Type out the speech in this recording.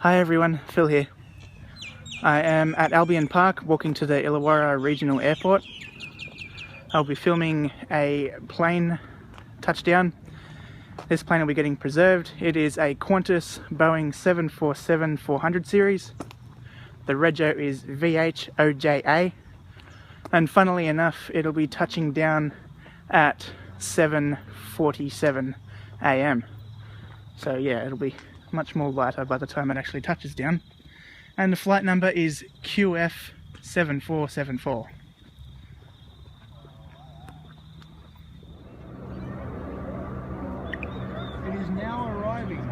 Hi everyone, Phil here. I am at Albion Park walking to the Illawarra Regional Airport. I'll be filming a plane touchdown. This plane will be getting preserved. It is a Qantas Boeing 747-400 series. The Rego is VH-OJA, and funnily enough it'll be touching down at 7:47 AM. So yeah, it'll be much more lighter by the time it actually touches down. And the flight number is QF7474. It is now arriving.